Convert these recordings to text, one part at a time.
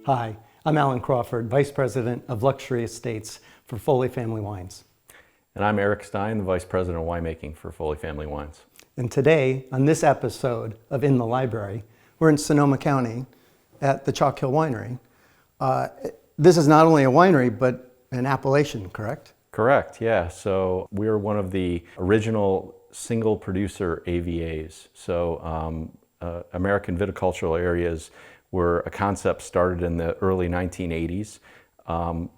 Hi, I'm Alan Crawford, Vice President of Luxury Estates for Foley Family Wines. And I'm Eric Stein, the Vice President of Winemaking for Foley Family Wines. And today, on this episode of In the Library, we're in Sonoma County at the Chalk Hill Winery. This is not only a winery, but an appellation, correct? Correct, yeah. So we're one of the original single producer AVAs. So American viticultural areas were a concept started in the early 1980s,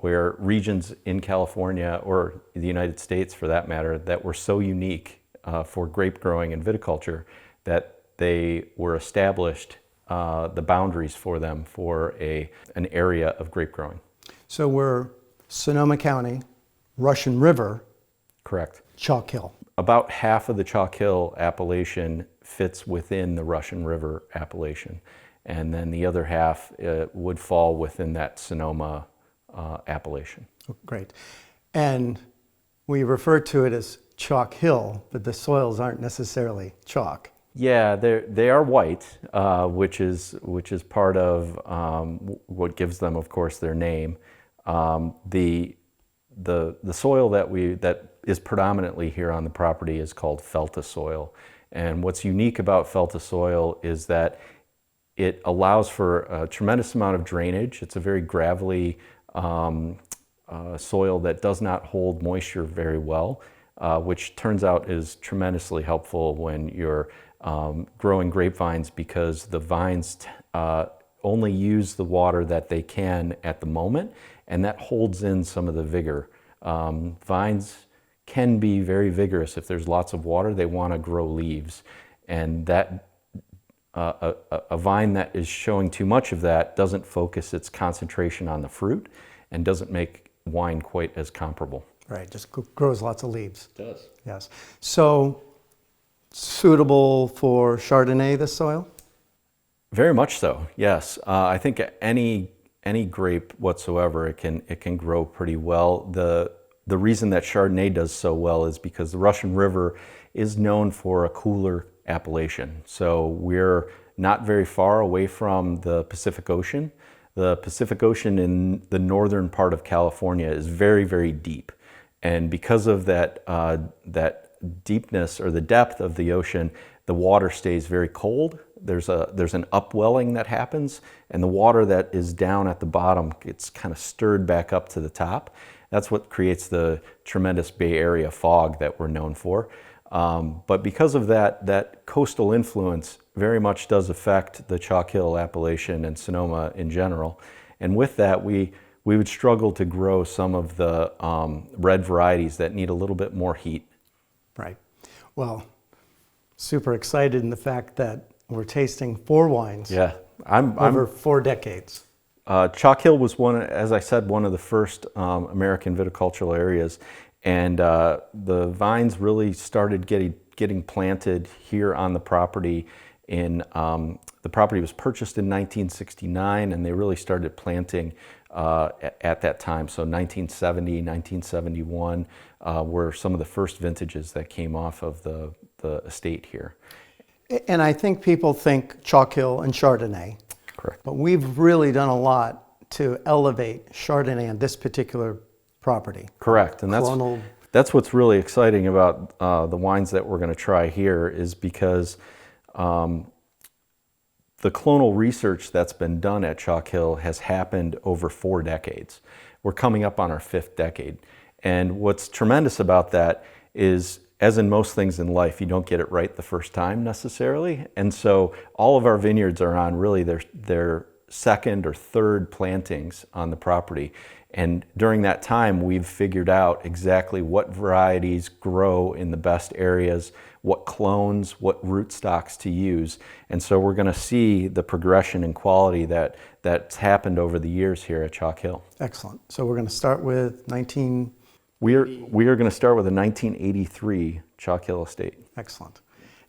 where regions in California, or the United States for that matter, that were so unique for grape growing and viticulture that they were established the boundaries for them for an area of grape growing. So we're Sonoma County, Russian River. Correct. Chalk Hill. About half of the Chalk Hill appellation fits within the Russian River appellation, and then the other half would fall within that Sonoma appellation. Oh, great. And we refer to it as Chalk Hill, but the soils aren't necessarily chalk. Yeah, they are white, which is part of what gives them, of course, their name. The soil that is predominantly here on the property is called felta soil, and what's unique about felta soil is that it allows for a tremendous amount of drainage. It's a very gravelly soil that does not hold moisture very well, which turns out is tremendously helpful when you're growing grapevines, because the vines only use the water that they can at the moment, and that holds in some of the vigor. Vines can be very vigorous. If there's lots of water, they want to grow leaves, and that a vine that is showing too much of that doesn't focus its concentration on the fruit and doesn't make wine quite as comparable. Right, just grows lots of leaves. It does. Yes. So, suitable for Chardonnay, this soil? Very much so, yes. I think any grape whatsoever, it can grow pretty well. The reason that Chardonnay does so well is because the Russian River is known for a cooler appellation. So we're not very far away from the Pacific Ocean. The Pacific Ocean in the northern part of California is very, very deep. And because of that deepness or the depth of the ocean, the water stays very cold. There's an upwelling that happens, and the water that is down at the bottom gets kind of stirred back up to the top. That's what creates the tremendous Bay Area fog that we're known for. But because of that coastal influence very much does affect the Chalk Hill appellation and Sonoma in general. And with that, we would struggle to grow some of the red varieties that need a little bit more heat. Right. Well, super excited in the fact that we're tasting 4 wines. Yeah, over 4 decades. Chalk Hill was as I said, one of the first American viticultural areas, and the vines really started getting planted here on the property. The property was purchased in 1969, and they really started planting at that time. So 1970, 1971 were some of the first vintages that came off of the estate here. And I think people think Chalk Hill and Chardonnay. Correct. But we've really done a lot to elevate Chardonnay on this particular property. Correct, and that's what's really exciting about the wines that we're going to try here, is because the clonal research that's been done at Chalk Hill has happened over 4 decades. We're coming up on our 5th decade. And what's tremendous about that is, as in most things in life, you don't get it right the first time necessarily. And so all of our vineyards are on really their second or third plantings on the property. And during that time, we've figured out exactly what varieties grow in the best areas, what clones, what rootstocks to use. And so we're going to see the progression in quality that's happened over the years here at Chalk Hill. Excellent. So we're going to start with We are going to start with a 1983 Chalk Hill estate. Excellent.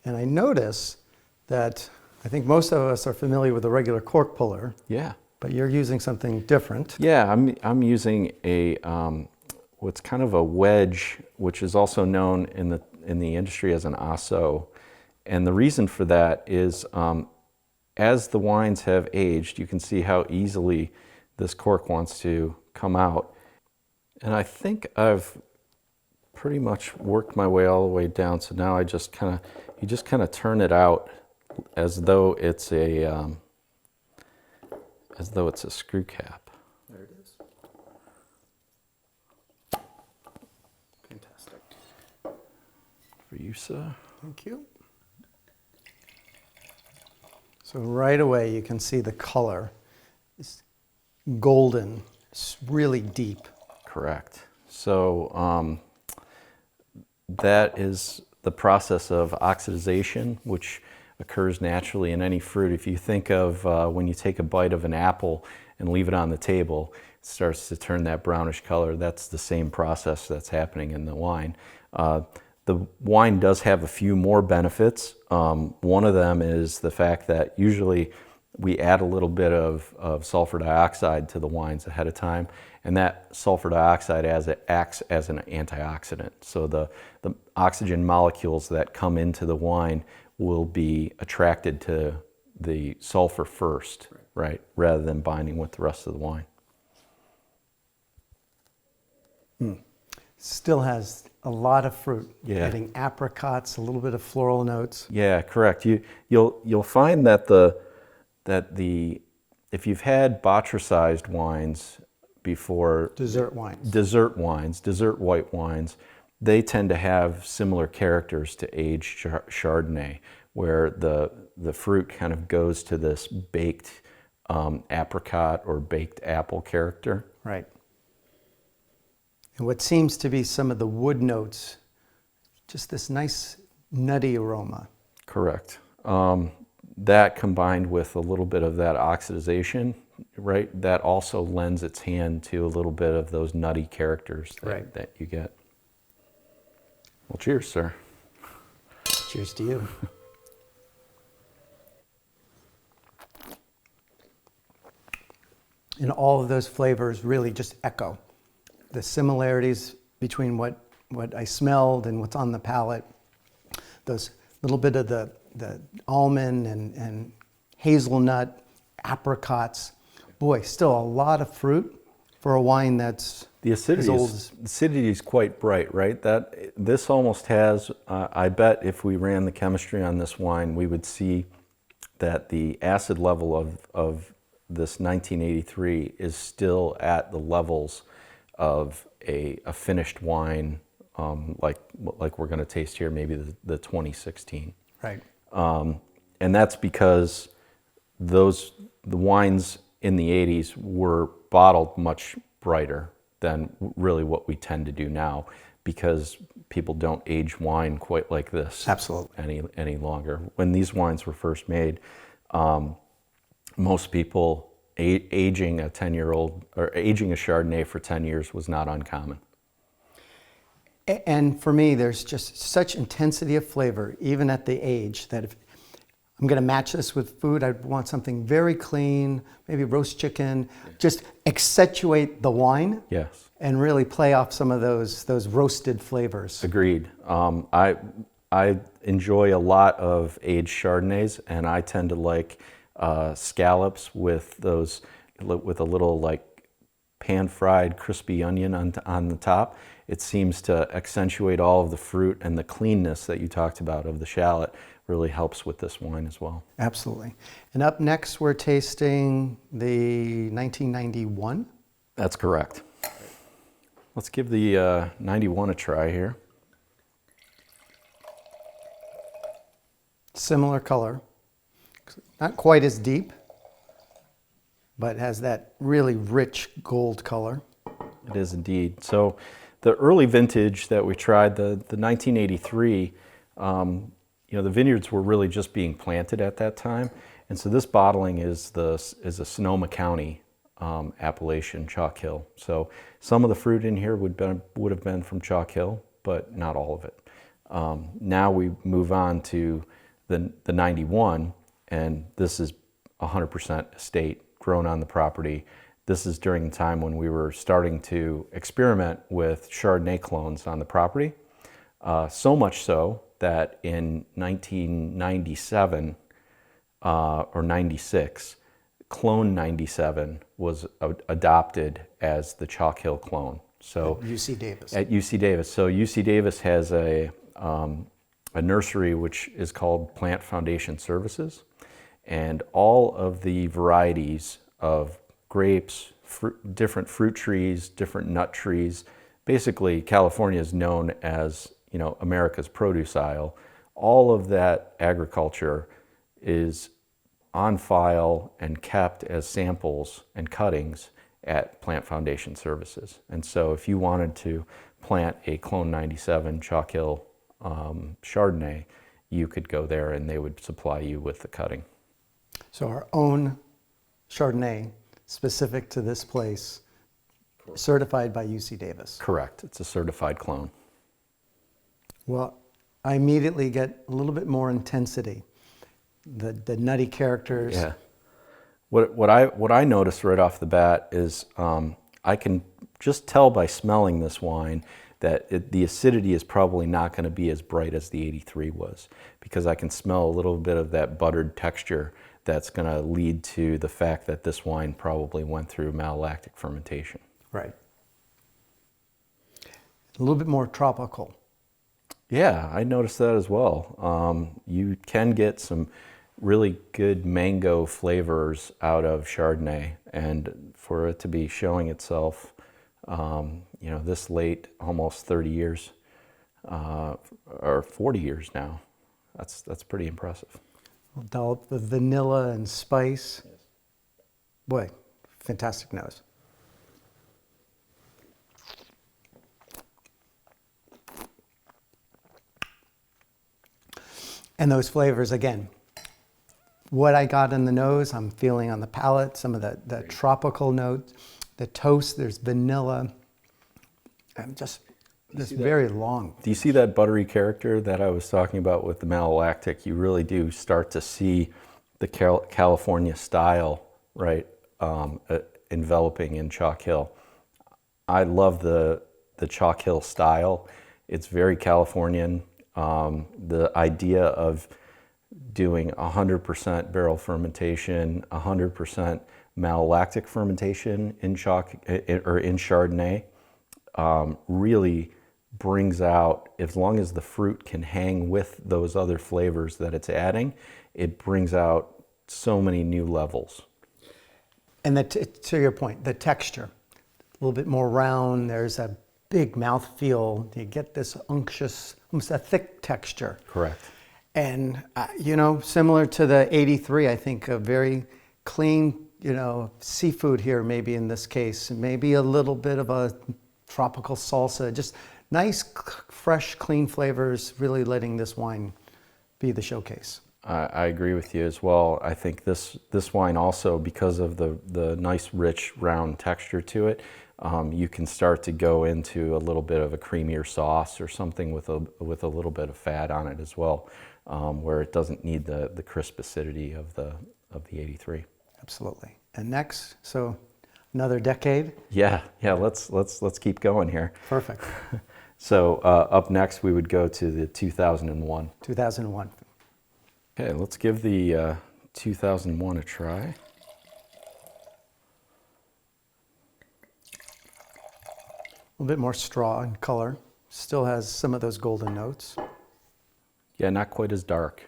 And I notice that I think most of us are familiar with a regular cork puller. Yeah. But you're using something different. Yeah, I'm using what's kind of a wedge, which is also known in the industry as an asso. And the reason for that is as the wines have aged, you can see how easily this cork wants to come out. And I think I've pretty much worked my way all the way down. So now I just kind of, you just kind of turn it out as though it's a screw cap. There it is. Fantastic. For you, sir. Thank you. So right away you can see the color. It's golden. It's really deep. Correct. So that is the process of oxidization, which occurs naturally in any fruit. If you think of when you take a bite of an apple and leave it on the table, it starts to turn that brownish color. That's the same process that's happening in the wine. The wine does have a few more benefits. One of them is the fact that usually we add a little bit of sulfur dioxide to the wines ahead of time, and that sulfur dioxide acts as an antioxidant. So the oxygen molecules that come into the wine will be attracted to the sulfur first, right, rather than binding with the rest of the wine. Still has a lot of fruit. Yeah. Getting apricots, a little bit of floral notes. Yeah, correct. You'll find that if you've had botrycized wines before, Dessert wines. dessert white wines, they tend to have similar characters to aged Chardonnay, where the fruit kind of goes to this baked apricot or baked apple character. Right. And what seems to be some of the wood notes, just this nice nutty aroma. Correct. That combined with a little bit of that oxidization, right, that also lends its hand to a little bit of those nutty characters that you get. Well, cheers, sir. Cheers to you. And all of those flavors really just echo the similarities between what I smelled and what's on the palate. Those little bit of the almond and hazelnut, apricots. Boy, still a lot of fruit for a wine that's the acidity is quite bright, right? This almost has, I bet if we ran the chemistry on this wine, we would see that the acid level of this 1983 is still at the levels of a finished wine, like we're going to taste here, maybe the 2016. Right. And that's because the wines in the 80s were bottled much brighter than really what we tend to do now, because people don't age wine quite like this. Absolutely. Any longer. When these wines were first made, most people aging a 10-year-old or aging a Chardonnay for 10 years was not uncommon. And for me, there's just such intensity of flavor, even at the age, that if I'm going to match this with food, I'd want something very clean, maybe roast chicken, just accentuate the wine. Yes. And really play off some of those roasted flavors. Agreed. I enjoy a lot of aged Chardonnays, and I tend to like scallops with a little like pan-fried crispy onion on the top. It seems to accentuate all of the fruit, and the cleanness that you talked about of the shallot really helps with this wine as well. Absolutely. And up next, we're tasting the 1991. That's correct. Let's give the 91 a try here. Similar color. Not quite as deep, but has that really rich gold color. It is indeed. So the early vintage that we tried, the 1983, the vineyards were really just being planted at that time. And so this bottling is a Sonoma County appellation, Chalk Hill. So some of the fruit in here would have been from Chalk Hill, but not all of it. Now we move on to the 91, and this is 100% estate, grown on the property. This is during the time when we were starting to experiment with Chardonnay clones on the property. So much so that in 1997 or 96, Clone 97 was adopted as the Chalk Hill clone. So UC Davis. At UC Davis. So UC Davis has a nursery which is called Plant Foundation Services, and all of the varieties of grapes, different fruit trees, different nut trees. Basically, California is known as, you know, America's produce aisle. All of that agriculture is on file and kept as samples and cuttings at Plant Foundation Services. And so if you wanted to plant a Clone 97 Chalk Hill Chardonnay, you could go there and they would supply you with the cutting. So our own Chardonnay, specific to this place, certified by UC Davis. Correct. It's a certified clone. Well, I immediately get a little bit more intensity. The nutty characters. Yeah. What I noticed right off the bat is I can just tell by smelling this wine that the acidity is probably not going to be as bright as the 83 was, because I can smell a little bit of that buttered texture that's going to lead to the fact that this wine probably went through malolactic fermentation. Right. A little bit more tropical. Yeah, I noticed that as well. You can get some really good mango flavors out of Chardonnay, and for it to be showing itself, you know, this late, almost 30 years, or 40 years now, that's pretty impressive. We'll dollop the vanilla and spice. Yes. Boy, fantastic nose. And those flavors, again, what I got in the nose, I'm feeling on the palate, some of the tropical notes, the toast, there's vanilla, and just this very long. Do you see that buttery character that I was talking about with the malolactic? You really do start to see the California style, right, enveloping in Chalk Hill. I love the Chalk Hill style. It's very Californian. The idea of doing 100% barrel fermentation, 100% malolactic fermentation in Chardonnay really brings out, as long as the fruit can hang with those other flavors that it's adding, it brings out so many new levels. And to your point, the texture, a little bit more round, there's a big mouthfeel, you get this unctuous, almost a thick texture. Correct. And, you know, similar to the 83, I think a very clean, you know, seafood here, maybe in this case, maybe a little bit of a tropical salsa, just nice, fresh, clean flavors, really letting this wine be the showcase. I agree with you as well. I think this wine also, because of the nice, rich, round texture to it, you can start to go into a little bit of a creamier sauce or something with a little bit of fat on it as well, where it doesn't need the crisp acidity of the 83. Absolutely. And next, so another decade. Yeah. Let's keep going here. Perfect. So up next, we would go to the 2001. 2001. Okay, let's give the 2001 a try. A little bit more straw in color. Still has some of those golden notes. Yeah, not quite as dark.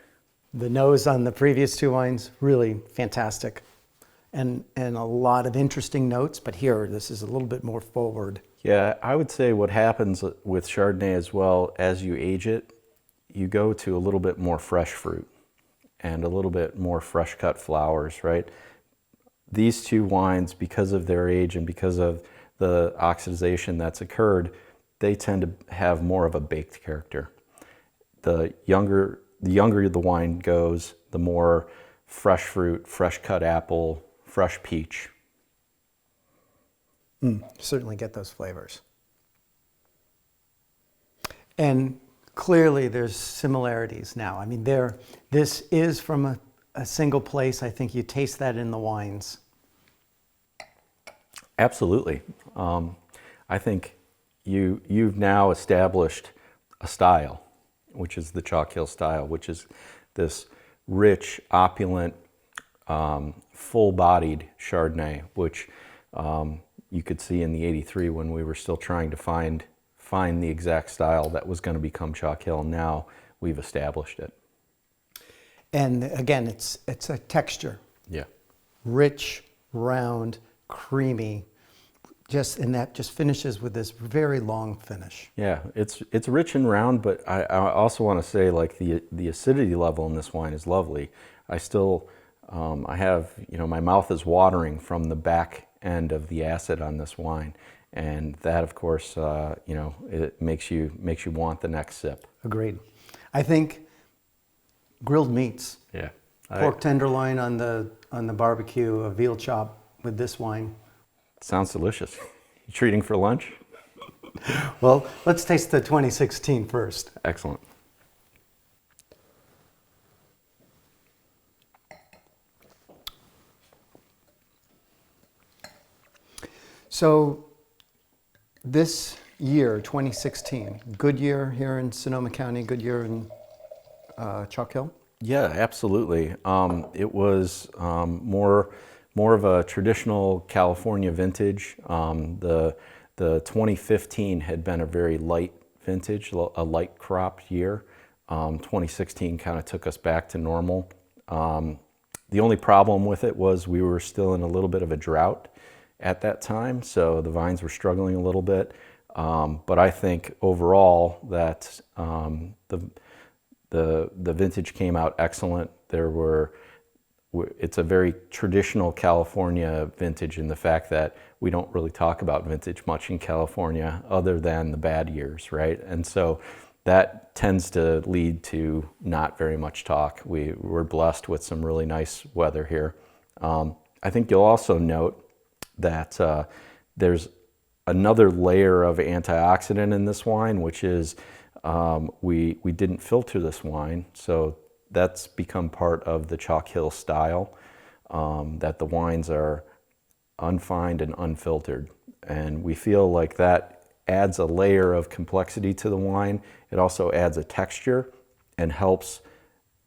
The nose on the previous two wines, really fantastic. And a lot of interesting notes, but here, this is a little bit more forward. Yeah, I would say what happens with Chardonnay as well, as you age it, you go to a little bit more fresh fruit and a little bit more fresh cut flowers, right? These two wines, because of their age and because of the oxidization that's occurred, they tend to have more of a baked character. The younger the wine goes, the more fresh fruit, fresh cut apple, fresh peach. Certainly get those flavors. And clearly there's similarities now. I mean, this is from a single place. I think you taste that in the wines. Absolutely. I think you've now established a style, which is the Chalk Hill style, which is this rich, opulent, full-bodied Chardonnay, which you could see in the 83 when we were still trying to find the exact style that was going to become Chalk Hill. Now we've established it. And again, it's a texture. Yeah. Rich, round, creamy, and that just finishes with this very long finish. Yeah, it's rich and round, but I also want to say, like, the acidity level in this wine is lovely. I still, I have, my mouth is watering from the back end of the acid on this wine, and that, of course, it makes you want the next sip. Agreed. I think grilled meats. Yeah. Pork tenderloin on the barbecue, a veal chop with this wine. Sounds delicious. You treating for lunch? Well, let's taste the 2016 first. Excellent. So this year, 2016, good year here in Sonoma County, good year in Chalk Hill? Yeah, absolutely. It was more of a traditional California vintage. The 2015 had been a very light vintage, a light cropped year. 2016 kind of took us back to normal. The only problem with it was we were still in a little bit of a drought at that time, so the vines were struggling a little bit. But I think overall that the vintage came out excellent. It's a very traditional California vintage in the fact that we don't really talk about vintage much in California other than the bad years, right? And so that tends to lead to not very much talk. We're blessed with some really nice weather here. I think you'll also note that there's another layer of antioxidant in this wine, which is we didn't filter this wine, so that's become part of the Chalk Hill style, that the wines are unfined and unfiltered. And we feel like that adds a layer of complexity to the wine. It also adds a texture and helps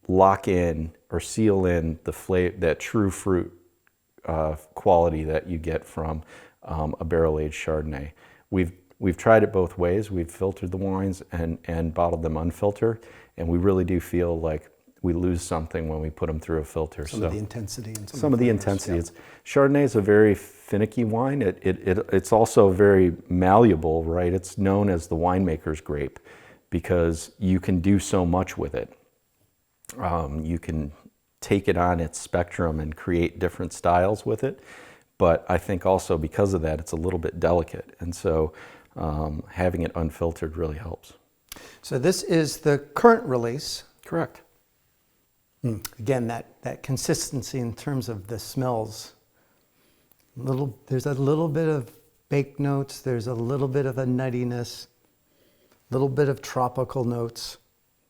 lock in or seal in the flavor, that true fruit quality that you get from a barrel-aged Chardonnay. We've tried it both ways. We've filtered the wines and bottled them unfiltered, and we really do feel like we lose something when we put them through a filter. Some of the intensity. And some of the intensity. Yeah. Chardonnay is a very finicky wine. It's also very malleable, right? It's known as the winemaker's grape because you can do so much with it. You can take it on its spectrum and create different styles with it. But I think also because of that, it's a little bit delicate. And so having it unfiltered really helps. So this is the current release. Correct. Again, that consistency in terms of the smells. There's a little bit of baked notes. There's a little bit of a nuttiness. A little bit of tropical notes.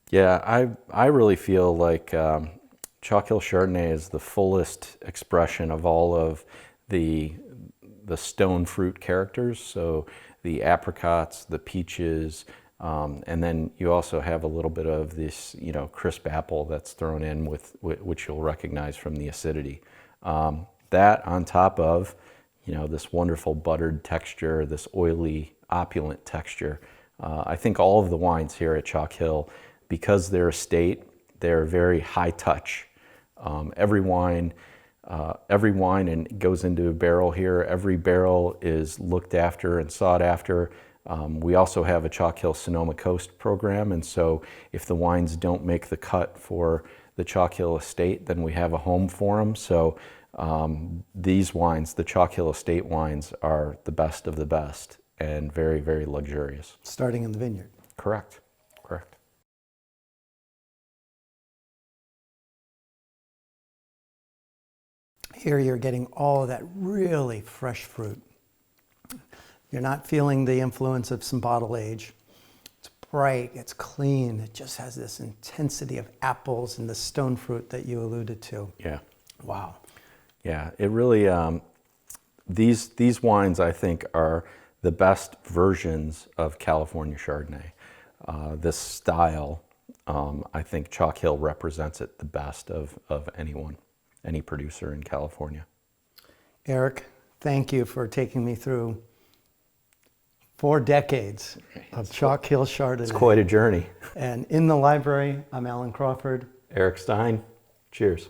Yeah, I really feel like Chalk Hill Chardonnay is the fullest expression of all of the stone fruit characters. So the apricots, the peaches, and then you also have a little bit of this, crisp apple that's thrown in with which you'll recognize from the acidity. That on top of, this wonderful buttered texture, this oily, opulent texture. I think all of the wines here at Chalk Hill, because they're estate, they're very high touch. Every wine and goes into a barrel here. Every barrel is looked after and sought after. We also have a Chalk Hill Sonoma Coast program, and so if the wines don't make the cut for the Chalk Hill Estate, then we have a home for them. So these wines, the Chalk Hill Estate wines, are the best of the best and very, very luxurious. Starting in the vineyard. Correct. Here you're getting all of that really fresh fruit. You're not feeling the influence of some bottle age. It's bright, it's clean, it just has this intensity of apples and the stone fruit that you alluded to. Yeah. Wow. Yeah, it really, these wines I think are the best versions of California Chardonnay. This style, I think Chalk Hill represents it the best of anyone. any producer in California. Eric, thank you for taking me through 4 decades of Chalk Hill Chardonnay. It's quite a journey. And in the library, I'm Alan Crawford. Eric Stein, cheers.